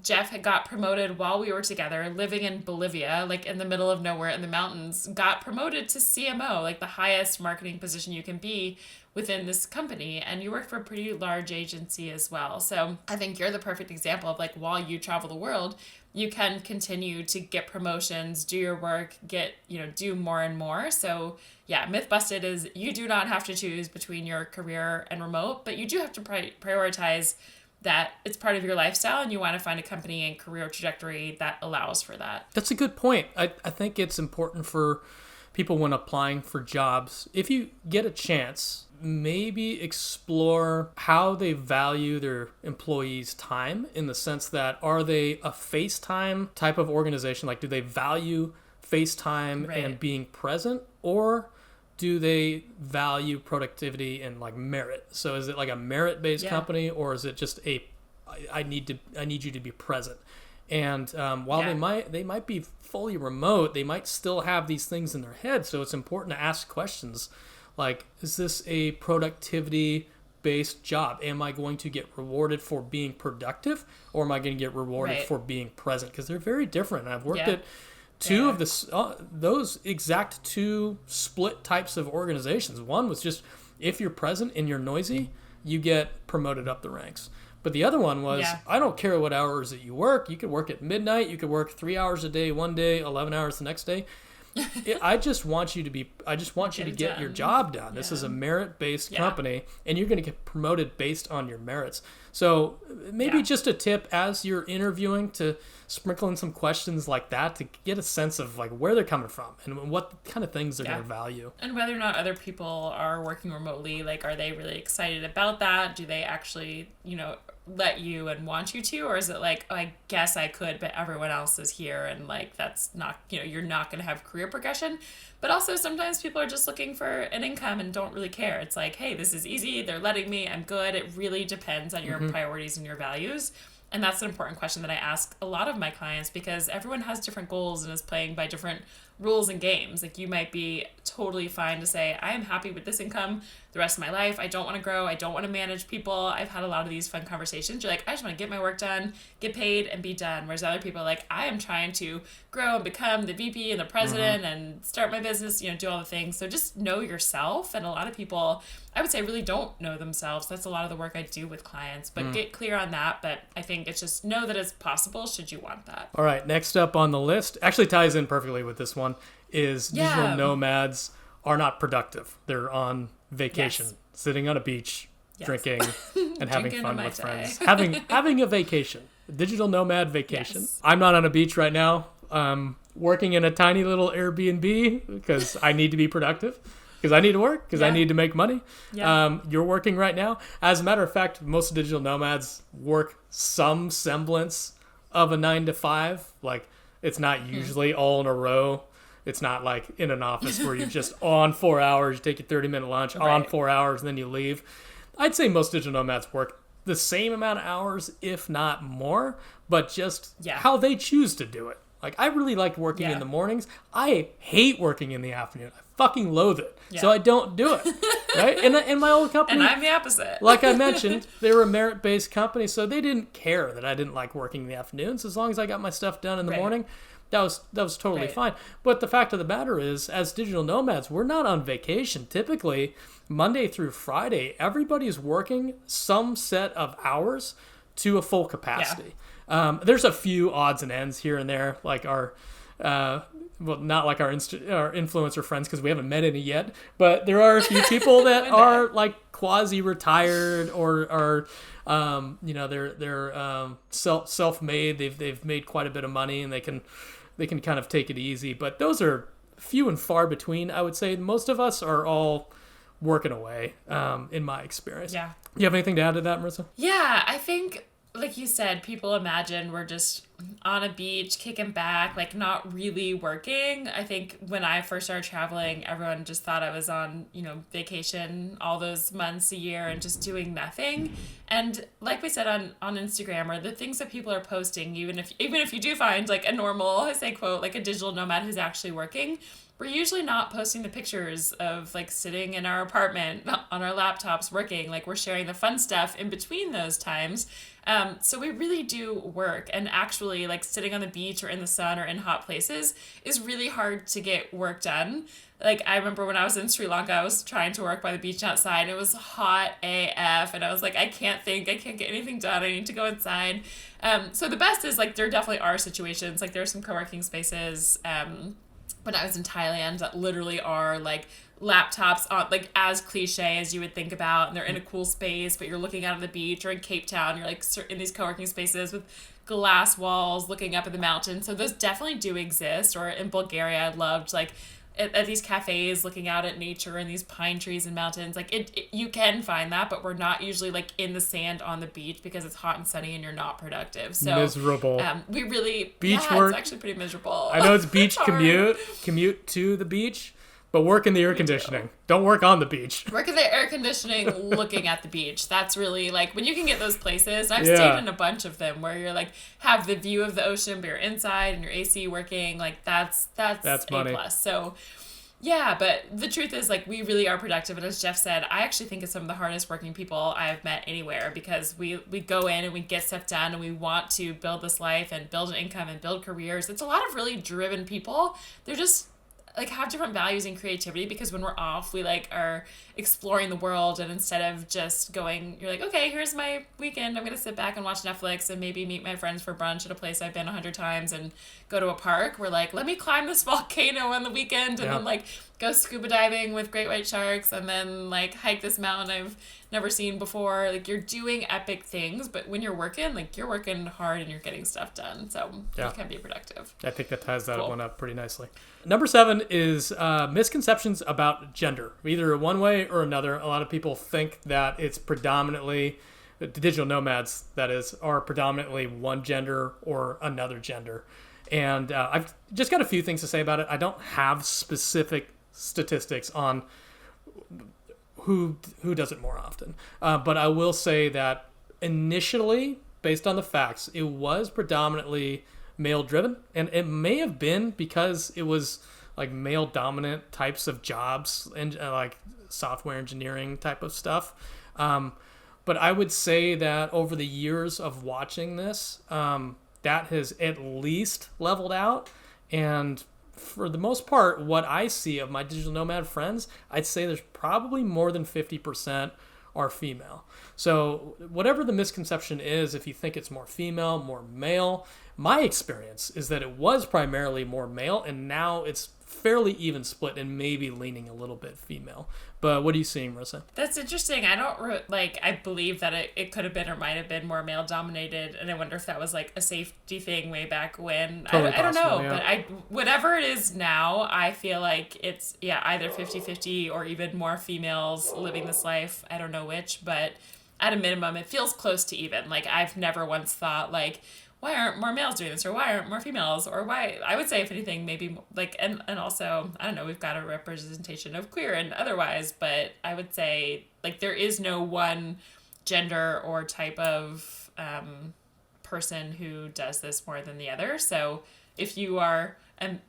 Jeff had got promoted while we were together, living in Bolivia, like in the middle of nowhere in the mountains, got promoted to CMO, like the highest marketing position you can be within this company. And you work for a pretty large agency as well. So I think you're the perfect example of like, while you travel the world, you can continue to get promotions, do your work, do more and more. So yeah, myth busted is you do not have to choose between your career and remote, but you do have to prioritize that it's part of your lifestyle, and you want to find a company and career trajectory that allows for that. That's a good point. I think it's important for people when applying for jobs, if you get a chance, maybe explore how they value their employees' time, in the sense that, are they a FaceTime type of organization? Like, do they value FaceTime and being present, or do they value productivity and like merit? So is it like a merit-based company, or is it just I need you to be present? And while they might be fully remote, they might still have these things in their head. So it's important to ask questions like, is this a productivity-based job? Am I going to get rewarded for being productive, or am I going to get rewarded for being present? Because they're very different. And I've worked at two of those exact 2 split types of organizations. One was just, if you're present and you're noisy, you get promoted up the ranks. But the other one was, I don't care what hours that you work. You could work at midnight. You could work 3 hours a day one day, 11 hours the next day. I just want you to get your job done. This is a merit-based company, and you're going to get promoted based on your merits. So maybe just a tip as you're interviewing to sprinkle in some questions like that to get a sense of like where they're coming from and what kind of things they're going to value. And whether or not other people are working remotely, like, are they really excited about that? Do they actually, let you and want you to? Or is it like, oh, I guess I could, but everyone else is here and like that's not, you're not going to have career progression. But also sometimes people are just looking for an income and don't really care. It's like, hey, this is easy. They're letting me. I'm good. It really depends on your priorities and your values. And that's an important question that I ask a lot of my clients because everyone has different goals and is playing by different rules and games. Like you might be totally fine to say, I am happy with this income the rest of my life. I don't want to grow. I don't want to manage people. I've had a lot of these fun conversations. You're like, I just want to get my work done, get paid and be done. Whereas other people are like, I am trying to grow and become the VP and the president and start my business, do all the things. So just know yourself. And a lot of people, I would say, really don't know themselves. That's a lot of the work I do with clients, but get clear on that. But I think it's just know that it's possible should you want that. All right. Next up on the list, actually ties in perfectly with this one, is digital nomads are not productive. They're on vacation, sitting on a beach, drinking and having fun with friends. Having a vacation. Digital nomad vacation. Yes. I'm not on a beach right now. Working in a tiny little Airbnb because I need to be productive. Because I need to work, because I need to make money. Yeah. You're working right now. As a matter of fact, most digital nomads work some semblance of a 9 to 5. Like, it's not usually all in a row. It's not like in an office where you're just on 4 hours, you take your 30-minute lunch, on 4 hours, and then you leave. I'd say most digital nomads work the same amount of hours, if not more, but just how they choose to do it. Like, I really like working in the mornings. I hate working in the afternoon. I fucking loathe it. Yeah. So I don't do it. Right? And my old company. And I'm the opposite. Like I mentioned, they were a merit-based company, so they didn't care that I didn't like working in the afternoons. As long as I got my stuff done in the morning, that was totally fine. But the fact of the matter is, as digital nomads, we're not on vacation. Typically, Monday through Friday, everybody's working some set of hours to a full capacity. Yeah. There's a few odds and ends here and there, like our not like our influencer friends because we haven't met any yet, but there are a few people that are like quasi-retired or are they're self-made. They've made quite a bit of money and they can kind of take it easy. But those are few and far between. I would say most of us are all working away. In my experience. Yeah. You have anything to add to that, Marissa? Yeah, I think, like you said, people imagine we're just on a beach, kicking back, like not really working. I think when I first started traveling, everyone just thought I was on, vacation all those months a year and just doing nothing. And like we said on Instagram, or the things that people are posting, even if you do find like a normal, I say quote, like a digital nomad who's actually working, we're usually not posting the pictures of like sitting in our apartment on our laptops working. Like we're sharing the fun stuff in between those times. So we really do work, and actually like sitting on the beach or in the sun or in hot places is really hard to get work done. Like I remember when I was in Sri Lanka, I was trying to work by the beach outside and it was hot AF and I was like, I can't get anything done. I need to go inside. So the best is like, there definitely are situations, like there are some co-working spaces, when I was in Thailand that literally are like laptops on, like as cliche as you would think about, and they're in a cool space, but you're looking out at the beach, or in Cape Town, you're like in these co-working spaces with glass walls looking up at the mountains. So those definitely do exist. Or in Bulgaria, I loved like at these cafes looking out at nature and these pine trees and mountains. Like it you can find that, but we're not usually like in the sand on the beach because it's hot and sunny and you're not productive. So miserable. We really beach work. It's actually pretty miserable. I know it's beach commute to the beach, but work in the air conditioning. Don't work on the beach. Work in the air conditioning looking at the beach. That's really like when you can get those places. I've stayed in a bunch of them where you're like have the view of the ocean, but you're inside and your AC working. Like that's money. A+. So yeah, but the truth is like we really are productive. And as Jeff said, I actually think it's some of the hardest working people I've met anywhere, because we go in and we get stuff done and we want to build this life and build an income and build careers. It's a lot of really driven people. They're just like have different values and creativity, because when we're off, we like are exploring the world, and instead of just going, you're like, okay, here's my weekend, I'm gonna sit back and watch Netflix and maybe meet my friends for brunch at a place I've been 100 times and go to a park. We're like, let me climb this volcano on the weekend, and then like go scuba diving with great white sharks, and then like hike this mountain I've never seen before. Like you're doing epic things, but when you're working, like you're working hard and you're getting stuff done, so you can be productive. I think that ties that one up pretty nicely. Number 7 is misconceptions about gender, either one way or another. A lot of people think that it's predominantly, the digital nomads, that is, are predominantly one gender or another gender. And I've just got a few things to say about it. I don't have specific statistics on who does it more often. But I will say that initially, based on the facts, it was predominantly male driven, and it may have been because it was like male dominant types of jobs and like software engineering type of stuff. But I would say that over the years of watching this, that has at least leveled out. And for the most part, what I see of my digital nomad friends, I'd say there's probably more than 50% are female. So whatever the misconception is, if you think it's more female, more male, my experience is that it was primarily more male, and now it's fairly even split and maybe leaning a little bit female. But what are you seeing, Marissa? That's interesting. I don't I believe that it could have been or might have been more male dominated, and I wonder if that was like a safety thing way back when. Totally I don't know, yeah. But whatever it is now, I feel like it's either 50-50 or even more females living this life. I don't know which, but at a minimum, it feels close to even. Like I've never once thought like, why aren't more males doing this, or why aren't more females, or why, I would say if anything, maybe like, and also, I don't know, we've got a representation of queer and otherwise, but I would say like there is no one gender or type of person who does this more than the other. So if you are,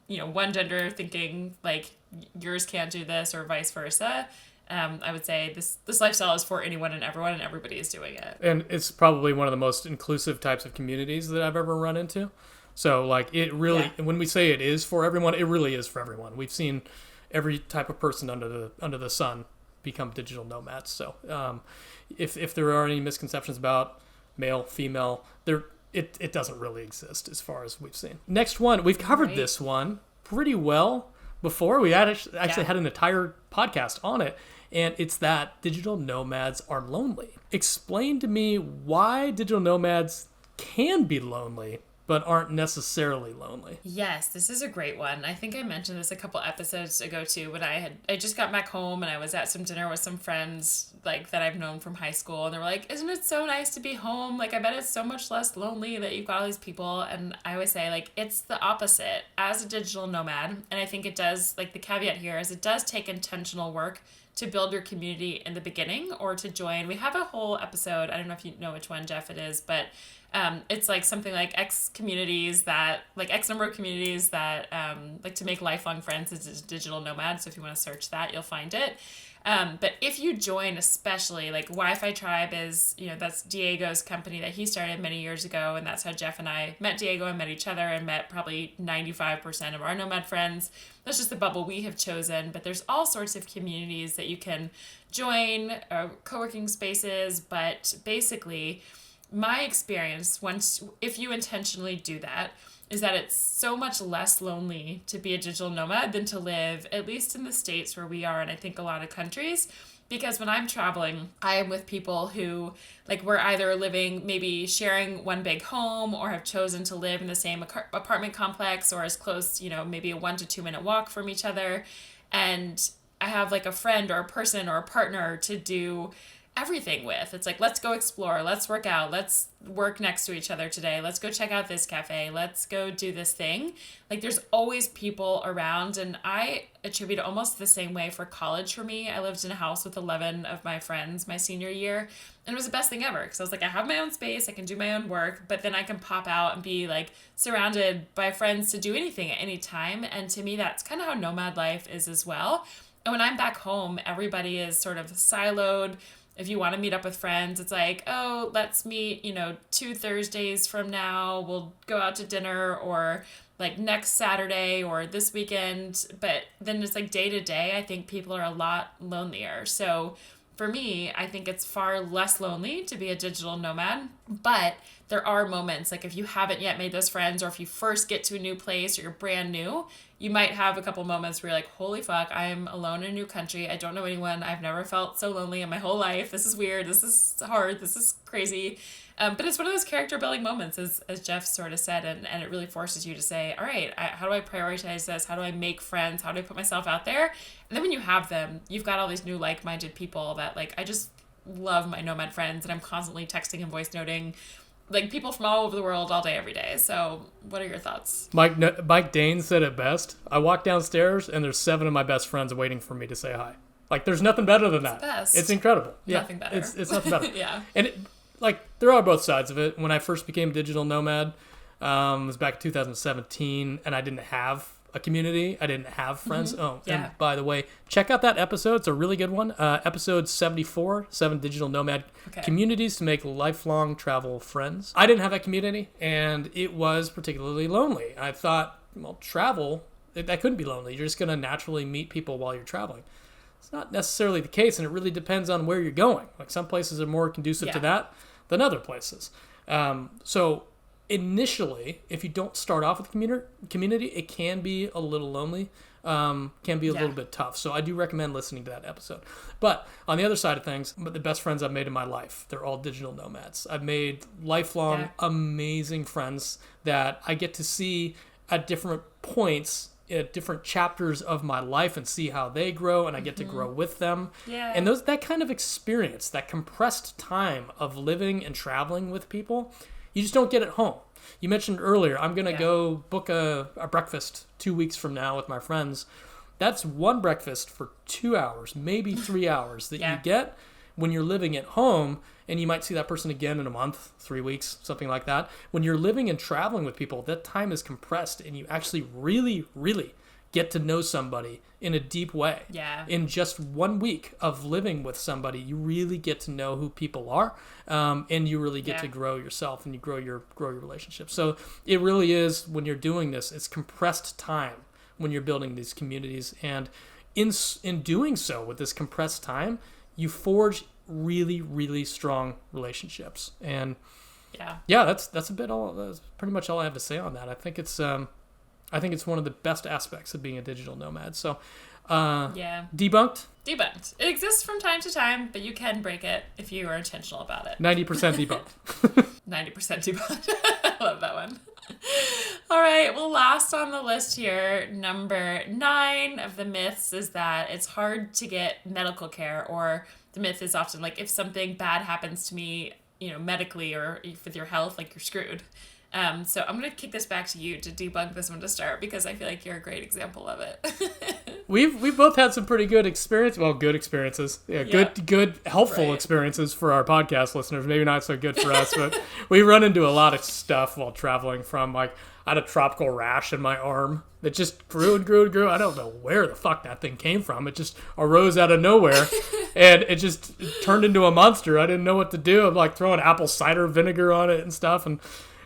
one gender thinking like yours can't do this or vice versa, I would say this lifestyle is for anyone and everyone, and everybody is doing it. And it's probably one of the most inclusive types of communities that I've ever run into. So like it really, when we say it is for everyone, it really is for everyone. We've seen every type of person under the sun become digital nomads. So if there are any misconceptions about male, female, it doesn't really exist as far as we've seen. Next one, we've covered this one pretty well before. We actually had an entire podcast on it. And it's that digital nomads are lonely. Explain to me why digital nomads can be lonely, but aren't necessarily lonely. Yes, this is a great one. I think I mentioned this a couple episodes ago too, when I just got back home and I was at some dinner with some friends like that I've known from high school, and they were like, isn't it so nice to be home? Like, I bet it's so much less lonely that you've got all these people. And I always say, like, it's the opposite. As a digital nomad, and I think it does, like, the caveat here is it does take intentional work to build your community in the beginning or to join. We have a whole episode, I don't know if you know which one, Jeff, it is, but it's like something like X number of communities that like to make lifelong friends as a digital nomad. So if you want to search that, you'll find it. But if you join, especially like Wi-Fi Tribe is, that's Diego's company that he started many years ago. And that's how Jeff and I met Diego and met each other and met probably 95% of our nomad friends. That's just the bubble we have chosen. But there's all sorts of communities that you can join, co-working spaces. But basically, my experience, if you intentionally do that, is that it's so much less lonely to be a digital nomad than to live, at least in the States where we are, and I think a lot of countries. Because when I'm traveling, I am with people who, like, we're either living, maybe sharing one big home, or have chosen to live in the same apartment complex, or as close, maybe a 1 to 2 minute walk from each other. And I have like a friend or a person or a partner to do everything with. It's like, let's go explore, let's work out, let's work next to each other today, let's go check out this cafe, let's go do this thing. Like, there's always people around. And I attribute it almost the same way for college for me. I lived in a house with 11 of my friends my senior year, and it was the best thing ever, because I was like, I have my own space, I can do my own work, but then I can pop out and be like surrounded by friends to do anything at any time. And to me, that's kind of how nomad life is as well. And when I'm back home, everybody is sort of siloed. If you want to meet up with friends, it's like, oh, let's meet, 2 Thursdays from now. We'll go out to dinner, or like next Saturday or this weekend. But then it's like day to day, I think people are a lot lonelier. So for me, I think it's far less lonely to be a digital nomad, but there are moments, like if you haven't yet made those friends, or if you first get to a new place or you're brand new, you might have a couple moments where you're like, holy fuck, I'm alone in a new country. I don't know anyone. I've never felt so lonely in my whole life. This is weird. This is hard. This is crazy. But it's one of those character building moments, as Jeff sort of said, and it really forces you to say, all right, how do I prioritize this? How do I make friends? How do I put myself out there? And then when you have them, you've got all these new like-minded people that, like, I just love my nomad friends, and I'm constantly texting and voice noting, like, people from all over the world all day, every day. So what are your thoughts? Mike Dane said it best. I walk downstairs, and there's 7 of my best friends waiting for me to say hi. Like, there's nothing better than that. Best. It's incredible. Nothing better. It's nothing better. Yeah. And there are both sides of it. When I first became digital nomad, it was back in 2017, and I didn't have a community. I didn't have friends. Mm-hmm. Oh, yeah. And by the way, check out that episode. It's a really good one. Episode 74, 7 Digital Nomad Communities to Make Lifelong Travel Friends. I didn't have that community, and it was particularly lonely. I thought, well, travel, that couldn't be lonely. You're just going to naturally meet people while you're traveling. It's not necessarily the case, and it really depends on where you're going. Like, some places are more conducive to that than other places. So initially, if you don't start off with community, it can be a little lonely, can be a little bit tough. So I do recommend listening to that episode. But on the other side of things, the best friends I've made in my life, they're all digital nomads. I've made lifelong, amazing friends that I get to see at different points, at different chapters of my life, and see how they grow, and I get to grow with them. Yeah. And that kind of experience, that compressed time of living and traveling with people, you just don't get at home. You mentioned earlier, I'm going to go book a breakfast 2 weeks from now with my friends. That's one breakfast for 2 hours, maybe 3 hours that you get when you're living at home, and you might see that person again in a month, 3 weeks, something like that. When you're living and traveling with people, that time is compressed, and you actually really, really get to know somebody in a deep way. Yeah. In just 1 week of living with somebody, you really get to know who people are, and you really get to grow yourself, and you grow your relationship. So it really is, when you're doing this, it's compressed time when you're building these communities, and in doing so with this compressed time, you forge really, really strong relationships. And that's pretty much all I have to say on that. I think it's one of the best aspects of being a digital nomad. So, debunked. It exists from time to time, but you can break it if you are intentional about it. 90% debunked. 90% debunked. I love that one. All right. Well, last on the list here, number 9 of the myths is that it's hard to get medical care, or the myth is often like, if something bad happens to me, medically or with your health, like, you're screwed. So I'm going to kick this back to you to debunk this one to start, because I feel like you're a great example of it. We've both had some pretty good good experiences. Good helpful experiences for our podcast listeners. Maybe not so good for us, but we run into a lot of stuff while traveling. From, like, I had a tropical rash in my arm that just grew and grew and grew. I don't know where the fuck that thing came from. It just arose out of nowhere, and it just turned into a monster. I didn't know what to do. I'm like throwing apple cider vinegar on it and stuff, and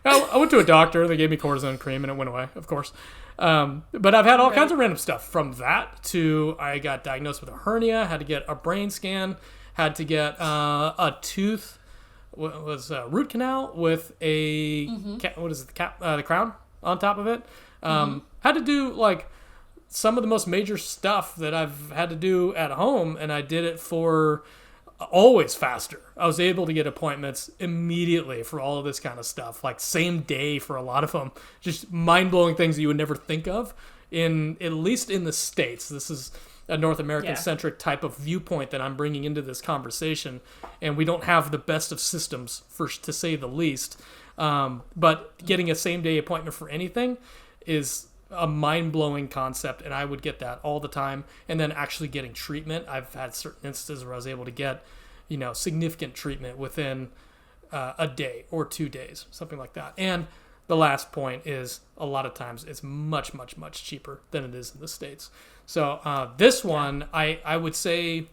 I went to a doctor. They gave me cortisone cream, and it went away, of course. But I've had all kinds of random stuff, from that to I got diagnosed with a hernia, had to get a brain scan, had to get a tooth, root canal with a the crown on top of it. Had to do, like, some of the most major stuff that I've had to do at home, and I did it for always faster. I was able to get appointments immediately for all of this kind of stuff, like same day for a lot of them. Just mind-blowing things that you would never think of, at least in the States. This is a North American-centric type of viewpoint that I'm bringing into this conversation, and we don't have the best of systems, to say the least. But getting a same-day appointment for anything is a mind-blowing concept, and I would get that all the time. And then actually getting treatment, I've had certain instances where I was able to get, significant treatment within a day or 2 days, something like that. And the last point is, a lot of times it's much, much, much cheaper than it is in the States. So this one, I would say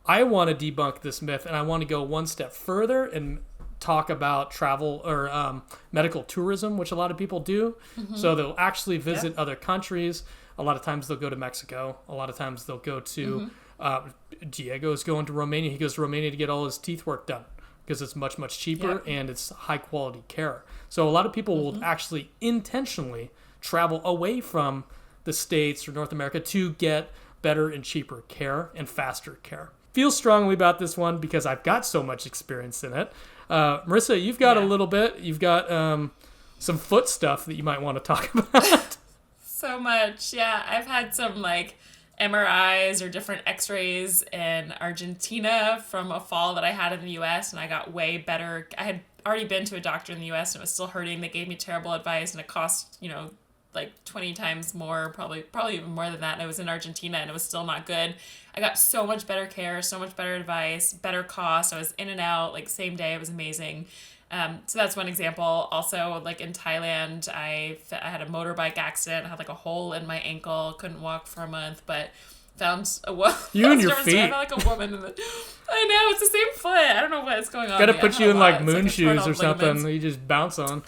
I want to debunk this myth, and I want to go one step further and talk about travel or medical tourism, which a lot of people do. So they'll actually visit other countries. A lot of times they'll go to Mexico. A lot of times they'll go to Diego's going to Romania. He goes to Romania to get all his teeth work done because it's much, much cheaper and it's high quality care. So a lot of people will actually intentionally travel away from the States or North America to get better and cheaper care and faster care. Feel strongly about this one because I've got so much experience in it. Marissa, you've got a little bit. You've got some foot stuff that you might want to talk about. So much. Yeah, I've had some like MRIs or different x-rays in Argentina from a fall that I had in the US, and I got way better. I had already been to a doctor in the US and it was still hurting. They gave me terrible advice and it cost, like 20 times more, probably even more than that. And I was in Argentina and it was still not good. I got so much better care, so much better advice, better cost. I was in and out like same day. It was amazing. So that's one example. Also, like in Thailand, I had a motorbike accident. I had like a hole in my ankle. Couldn't walk for a month, but found a woman. You and your feet. I found like a woman. I know, it's the same foot. I don't know what's going on. Gotta put you in like moon shoes or something that you just bounce on.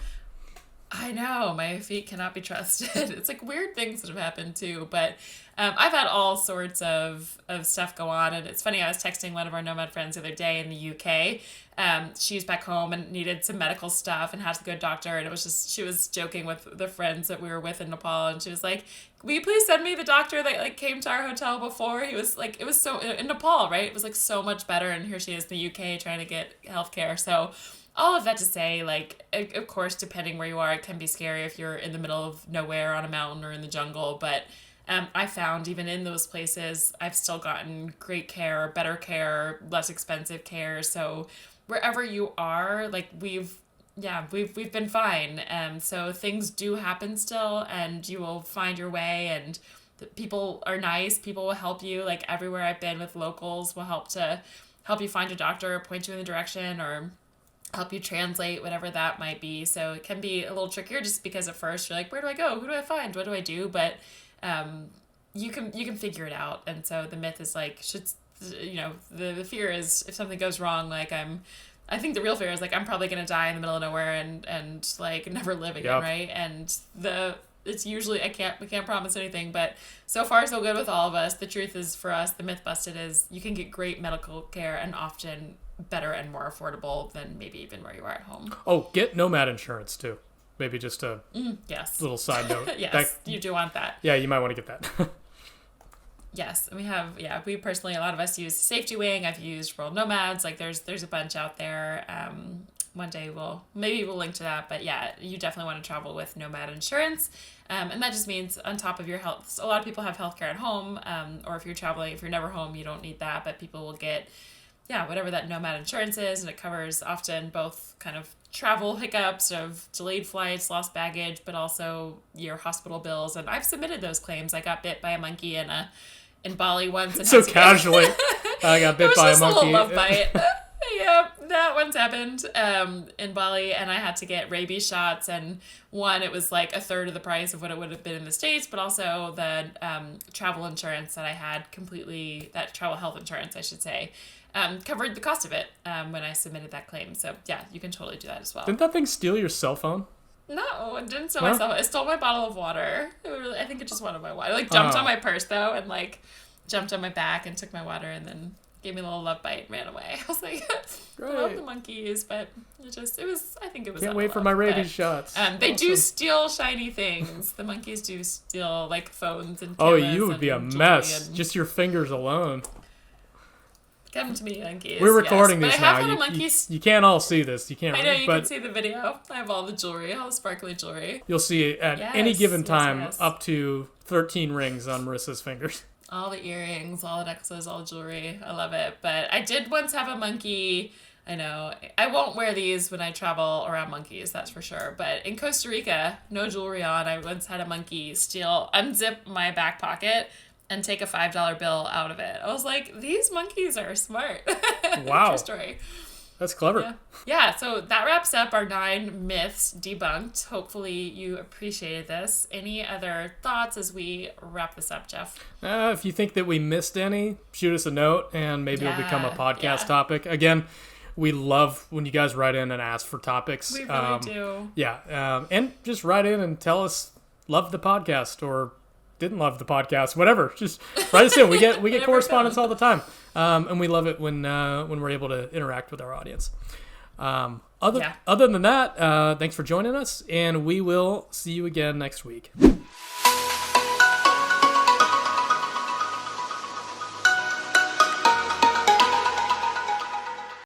I know, my feet cannot be trusted. It's like weird things that have happened too, but I've had all sorts of stuff go on, and it's funny, I was texting one of our nomad friends the other day in the UK. She's back home and needed some medical stuff and had to go to a doctor, and it was just, she was joking with the friends that we were with in Nepal, and she was like, will you please send me the doctor that like came to our hotel before? He was like, it was so, in Nepal, right? It was like so much better, and here she is in the UK trying to get healthcare, so... All of that to say, like, of course, depending where you are, it can be scary if you're in the middle of nowhere on a mountain or in the jungle. But I found even in those places, I've still gotten great care, better care, less expensive care. So wherever you are, like, we've been fine. So things do happen still, and you will find your way. And people are nice. People will help you. Like, everywhere I've been with locals will help you find a doctor, point you in the direction, or help you translate, whatever that might be. So it can be a little trickier just because at first you're like, where do I go? Who do I find? What do I do? But you can figure it out. And so the myth is like, the fear is if something goes wrong, like I think the real fear is like, I'm probably going to die in the middle of nowhere and like never live again. Right. And it's usually, we can't promise anything, but so far so good with all of us. The truth is for us, the myth busted is you can get great medical care and often better and more affordable than maybe even where you are at home. Oh, get nomad insurance too. Maybe just a little side note. Yes, you do want that. Yeah, you might want to get that. Yes, we personally, a lot of us use Safety Wing. I've used World Nomads. Like there's a bunch out there. One day we'll link to that. But yeah, you definitely want to travel with nomad insurance. And that just means on top of your health, a lot of people have healthcare at home. Or if you're traveling, if you're never home, you don't need that. But people will get whatever that nomad insurance is, and it covers often both kind of travel hiccups of delayed flights, lost baggage, but also your hospital bills. And I've submitted those claims. I got bit by a monkey in Bali once. And so casually, I got bit by a monkey. It was just a little love bite. Yeah, that once happened in Bali, and I had to get rabies shots. And one, it was like a third of the price of what it would have been in the States, but also the travel insurance that I had that travel health insurance, I should say, covered the cost of it when I submitted that claim. So yeah, you can totally do that as well. Didn't that thing steal your cell phone? No, it didn't steal my cell phone. It stole my bottle of water. I think it just wanted my water. It like jumped on my purse though, and like jumped on my back and took my water, and then gave me a little love bite and ran away. I was like, I love the monkeys, but I think it was. Can't wait for my rabies shots. They do steal shiny things. The monkeys do steal like phones and cameras. Oh, you would be a mess. Just your fingers alone. Come to me, monkeys. We're recording this now. You can't all see this. You can't. I know you can see the video. I have all the jewelry, all the sparkly jewelry. You'll see at any given time up to 13 rings on Marissa's fingers. All the earrings, all the necklaces, all the jewelry. I love it. But I did once have a monkey. I know. I won't wear these when I travel around monkeys, that's for sure. But in Costa Rica, no jewelry on. I once had a monkey unzip my back pocket and take a $5 bill out of it. I was like, these monkeys are smart. Wow. True story. That's clever. Yeah, so that wraps up our 9 myths debunked. Hopefully you appreciated this. Any other thoughts as we wrap this up, Jeff? If you think that we missed any, shoot us a note and maybe it'll become a podcast topic. Again, we love when you guys write in and ask for topics. We really do. Yeah, and just write in and tell us love the podcast or didn't love the podcast, whatever. Just write us in. We get correspondence all the time, and we love it when we're able to interact with our audience. Other than that, thanks for joining us, and we will see you again next week.